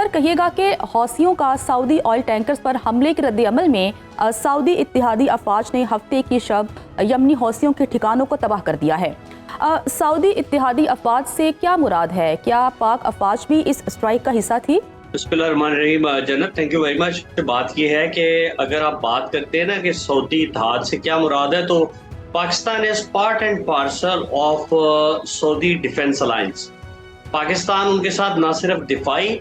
Sir कहिएगा कि हौसियों का सऊदी ऑयल टैंकर्स पर हमले के रद्द-ए-अमल में सऊदी इत्तेहादी अफवाज ने हफ्ते की शब यमनी हौसियों के ठिकानों को तबाह कर दिया है। सऊदी इत्तेहादी अफवाज से क्या मुराद है? क्या पाक अफवाज भी इस स्ट्राइक का हिस्सा थी? बिस्मिल्लाहिर्रहमानिर्रहीम। जन्नत, थैंक यू वेरी मच। बात यह है कि अगर आप बात करते हैं ना कि सऊदी इत्तेहाद से क्या मुराद है, तो Pakistan is part and parcel of Saudi defence alliance. Pakistan उनके साथ ना सिर्फ दिफाई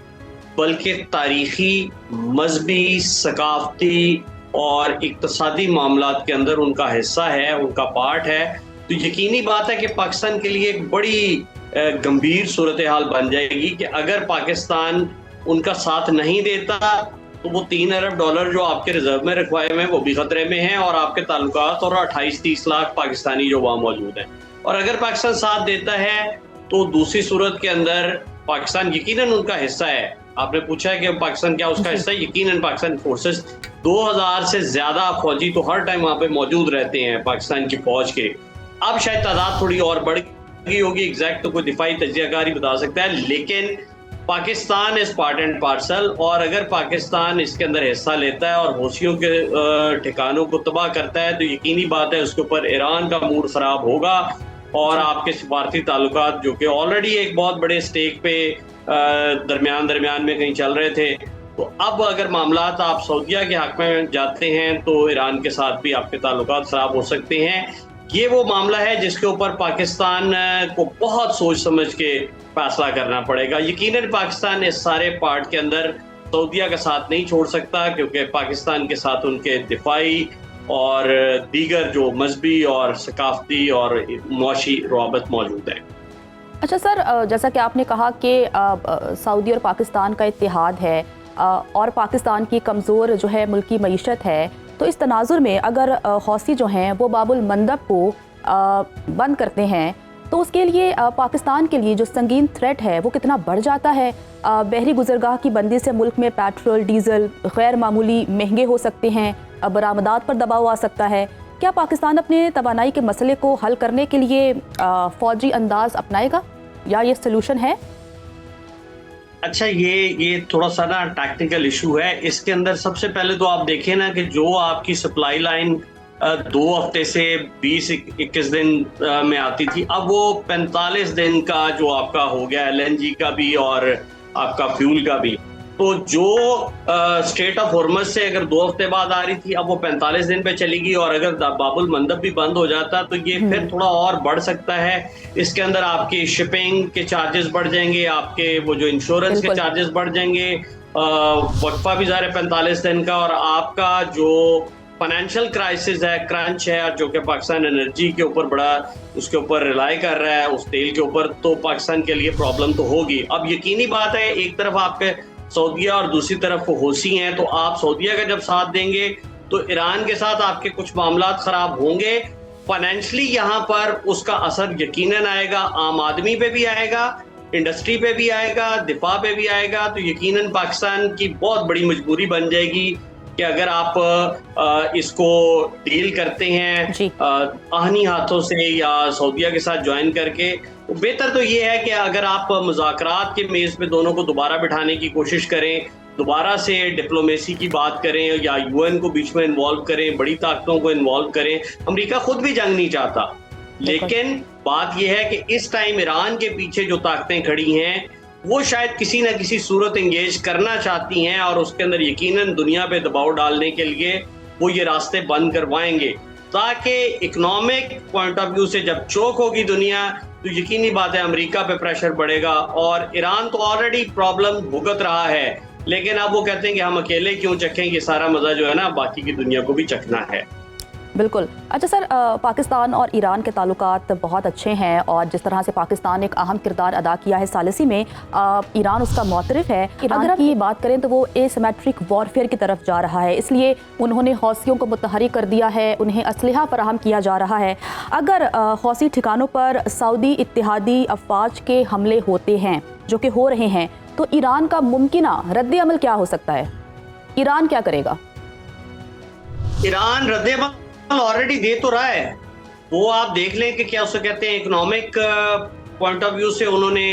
बल्कि तारीखी, मजहबी, सकाफती और इक्तसादी मामलात के अंदर उनका हिस्सा है, उनका पार्ट है। तो यकीनी बात है कि पाकिस्तान के लिए एक बड़ी गंभीर सूरत हाल बन जाएगी कि अगर पाकिस्तान उनका साथ नहीं देता तो वो $3 अरब जो आपके रिजर्व में रखवाए हुए हैं वो भी खतरे में हैं, और आपके ताल्लुकात और 28-30 लाख पाकिस्तानी जो वहाँ मौजूद हैं। और अगर पाकिस्तान साथ देता है तो दूसरी सूरत के अंदर पाकिस्तान यकीनन उनका हिस्सा है। आपने पूछा है कि पाकिस्तान क्या उसका हिस्सा है? यकीनन पाकिस्तान फोर्सेस 2000 से ज्यादा फौजी तो हर टाइम वहाँ पे मौजूद रहते हैं पाकिस्तान की फौज के। अब शायद तादाद थोड़ी और बढ़ गई होगी, एग्जैक्ट तो कोई दिफाई तजियाकारी बता सकता है, लेकिन Pakistan is part and parcel. और अगर पाकिस्तान इसके अंदर हिस्सा लेता है और हौसियों के ठिकानों को तबाह करता है तो यकीनी बात है उसके ऊपर ईरान का मूड खराब होगा, और आपके सिफारती ताल्लुकात जो कि ऑलरेडी एक बहुत बड़े स्टेक पे दरमियान में कहीं चल रहे थे, तो अब अगर मामलात आप सऊदीया के हक में जाते हैं तो ईरान के साथ भी आपके ताल्लुकात खराब हो सकते हैं। ये वो मामला है जिसके ऊपर पाकिस्तान को बहुत सोच समझ के फैसला करना पड़ेगा। यकीनन पाकिस्तान इस सारे पार्ट के अंदर सऊदीया का साथ नहीं छोड़ सकता, क्योंकि पाकिस्तान के साथ उनके दिफाई और दीगर जो मजहबी और सकाफती और मुआशी रवाबत मौजूद है। अच्छा सर, जैसा कि आपने कहा कि सऊदी और पाकिस्तान का इत्तेहाद है और पाकिस्तान की कमज़ोर जो है मुल्की मईशत है, तो इस तनाजुर में अगर हौसी जो हैं वो बाबुल मंदब को बंद करते हैं तो उसके लिए पाकिस्तान के लिए जो संगीन थ्रेट है वो कितना बढ़ जाता है। बहरी गुजरगाह की बंदी से मुल्क में पेट्रोल, डीजल गैर मामूली महंगे हो सकते हैं, बरामदात पर दबाव आ सकता है। क्या पाकिस्तान अपने तवानाई के मसले को हल करने के लिए फौजी अंदाज अपनाएगा या ये सोल्यूशन है? अच्छा, ये थोड़ा सा ना टैक्टिकल इशू है। इसके अंदर सबसे पहले तो आप देखें ना कि जो आपकी सप्लाई लाइन 2 हफ्ते से 20-21 दिन में आती थी, अब वो 45 दिन का जो आपका हो गया LNG का भी और आपका फ्यूल का भी। तो जो स्ट्रेट ऑफ हॉर्मज से अगर 2 हफ्ते बाद आ रही थी, अब वो 45 दिन पे चलेगी, और अगर बाबुल मंदब भी बंद हो जाता तो ये फिर थोड़ा और बढ़ सकता है। इसके अंदर आपकी शिपिंग के चार्जेस बढ़ जाएंगे, आपके वो जो इंश्योरेंस के चार्जेस बढ़ जाएंगे, वक्फा भी ज़ाहिर है 45 दिन का, और आपका जो फाइनेंशियल क्राइसिस है, क्रंच है, जो कि पाकिस्तान एनर्जी के ऊपर बड़ा उसके ऊपर रिलाई कर रहा है, उस तेल के ऊपर, तो पाकिस्तान के लिए प्रॉब्लम तो होगी। अब यकीनी बात है एक तरफ आपके सऊदीया और दूसरी तरफ हौसी हैं, तो आप सऊदीया का जब साथ देंगे तो ईरान के साथ आपके कुछ मामलात खराब होंगे। फाइनेंशियली यहाँ पर उसका असर यकीनन आएगा, आम आदमी पे भी आएगा, इंडस्ट्री पे भी आएगा, दिफा पे भी आएगा। तो यकीनन पाकिस्तान की बहुत बड़ी मजबूरी बन जाएगी कि अगर आप इसको डील करते हैं आहनी हाथों से या सऊदीया के साथ ज्वाइन करके, तो बेहतर तो ये है कि अगर आप मुज़ाकरात के मेज़ पे दोनों को दोबारा बिठाने की कोशिश करें, दोबारा से डिप्लोमेसी की बात करें या UN को बीच में इन्वॉल्व करें, बड़ी ताकतों को इन्वॉल्व करें। अमेरिका खुद भी जंग नहीं चाहता, लेकिन बात यह है कि इस टाइम ईरान के पीछे जो ताकतें खड़ी हैं वो शायद किसी न किसी सूरत एंगेज करना चाहती हैं, और उसके अंदर यकीनन दुनिया पे दबाव डालने के लिए वो ये रास्ते बंद करवाएंगे, ताकि इकोनॉमिक पॉइंट ऑफ व्यू से जब चोक होगी दुनिया तो यकीनी बात है अमेरिका पे प्रेशर बढ़ेगा। और ईरान तो ऑलरेडी प्रॉब्लम भुगत रहा है, लेकिन अब वो कहते हैं कि हम अकेले क्यों चखें, ये सारा मजा जो है ना बाकी की दुनिया को भी चखना है। बिल्कुल। अच्छा सर, पाकिस्तान और ईरान के ताल्लुकात बहुत अच्छे हैं, और जिस तरह से पाकिस्तान एक अहम किरदार अदा किया है सालिसी में, ईरान उसका मोतरफ है। अगर हम ये बात करें तो वो एसिमेट्रिक वॉरफेयर की तरफ जा रहा है, इसलिए उन्होंने हौसियों को मुतहरिक कर दिया है, उन्हें असलहा फराहम किया जा रहा है। अगर हौसी ठिकानों पर सऊदी इत्तेहादी अफवाज के हमले होते हैं, जो कि हो रहे हैं, तो ईरान का मुमकिना रद्द अमल क्या हो सकता है? ईरान क्या करेगा? ईरान रद्द अमल ऑलरेडी दे तो रहा है। वो आप देख लें कि क्या उसे कहते हैं, इकोनॉमिक पॉइंट ऑफ व्यू से उन्होंने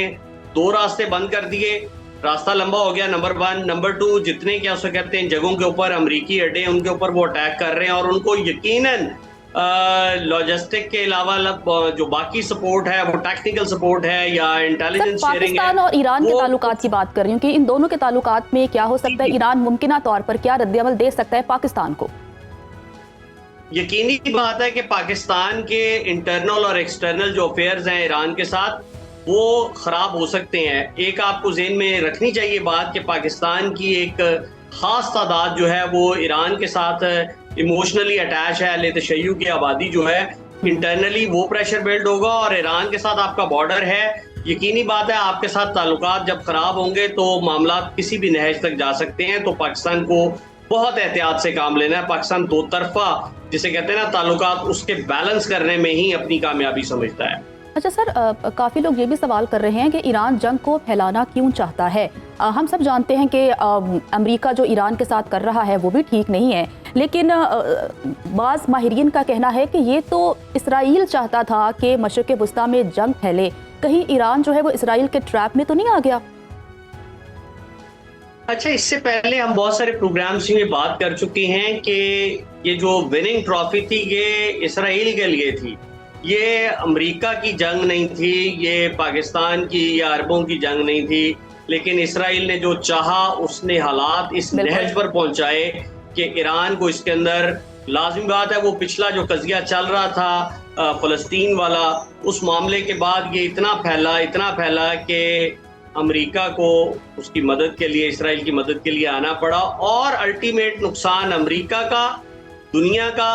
2 रास्ते बंद कर दिए। रास्ता लंबा हो गया, नंबर 1। नंबर 2, जितने क्या उसे कहते हैं जगहों के ऊपर अमरीकी अड्डे हैं उनके ऊपर वो अटैक कर रहे हैं, और उनको यकीनन लॉजिस्टिक के अलावा जो बाकी सपोर्ट है, वो टेक्निकल सपोर्ट है या सर, इंटेलिजेंस शेयरिंग है, पाकिस्तान और ईरान के वो ताल्लुकात की बात कर रही हूँ कि इन दोनों के ताल्लुकात में क्या हो सकता है, ईरान मुमकिना तौर पर क्या रद्दअमल दे सकता है पाकिस्तान को? यकीनी बात है कि पाकिस्तान के इंटरनल और एक्सटर्नल जो अफेयर्स हैं ईरान के साथ, वो खराब हो सकते हैं। एक आपको ज़हन में रखनी चाहिए बात कि पाकिस्तान की एक खास तादाद जो है वो ईरान के साथ इमोशनली अटैच है। अहले तशय्युअ की आबादी जो है, इंटरनली वो प्रेशर बिल्ड होगा, और ईरान के साथ आपका बॉर्डर है। यकीनी बात है आपके साथ ताल्लुकात जब खराब होंगे तो मामला किसी भी नहज तक जा सकते हैं। तो पाकिस्तान को बहुत एहतियात से काम लेना है। पाकिस्तान दो तरफा जिसे कहते हैं ना ताल्लुकात, उसके बैलेंस करने में ही अपनी कामयाबी समझता है। अच्छा सर, काफ़ी लोग ये भी सवाल कर रहे हैं कि ईरान जंग को फैलाना क्यों चाहता है। हम सब जानते हैं कि अमेरिका जो ईरान के साथ कर रहा है वो भी ठीक नहीं है, लेकिन बाज़ माहिरीन का कहना है कि ये तो इसराइल चाहता था कि मशरिक़ वस्ता में जंग फैले। कहीं ईरान जो है वो इसराइल के ट्रैप में तो नहीं आ गया? अच्छा, इससे पहले हम बहुत सारे प्रोग्राम्स में बात कर चुके हैं कि ये जो विनिंग ट्रॉफी थी ये इसराइल के लिए थी, ये अमेरिका की जंग नहीं थी, ये पाकिस्तान की या अरबों की जंग नहीं थी। लेकिन इसराइल ने जो चाहा उसने हालात इस नहज पर पहुंचाए कि ईरान को इसके अंदर, लाजमी बात है वो पिछला जो कज़िया चल रहा था फ़लस्तीन वाला, उस मामले के बाद ये इतना फैला कि अमेरिका को उसकी मदद के लिए, इसराइल की मदद के लिए आना पड़ा, और अल्टीमेट नुकसान अमेरिका का, दुनिया का,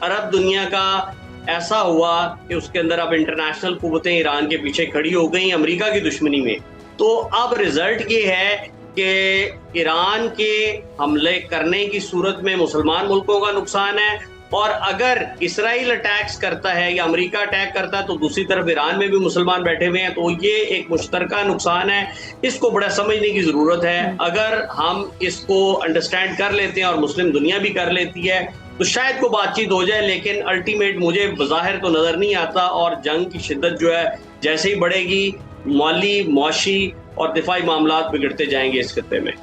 अरब दुनिया का ऐसा हुआ कि उसके अंदर अब इंटरनेशनल कुव्वतें ईरान के पीछे खड़ी हो गई अमेरिका की दुश्मनी में। तो अब रिजल्ट ये है कि ईरान के हमले करने की सूरत में मुसलमान मुल्कों का नुकसान है, और अगर इसराइल अटैक्स करता है या अमेरिका अटैक करता है तो दूसरी तरफ ईरान में भी मुसलमान बैठे हुए हैं। तो ये एक मुश्तरका नुकसान है, इसको बड़ा समझने की ज़रूरत है। अगर हम इसको अंडरस्टैंड कर लेते हैं और मुस्लिम दुनिया भी कर लेती है तो शायद को बातचीत हो जाए, लेकिन अल्टीमेट मुझे बज़ाहिर तो नज़र नहीं आता। और जंग की शिद्दत जो है जैसे ही बढ़ेगी, माली, मुआशी और दिफाई मामलात बिगड़ते जाएंगे इस खत्ते में।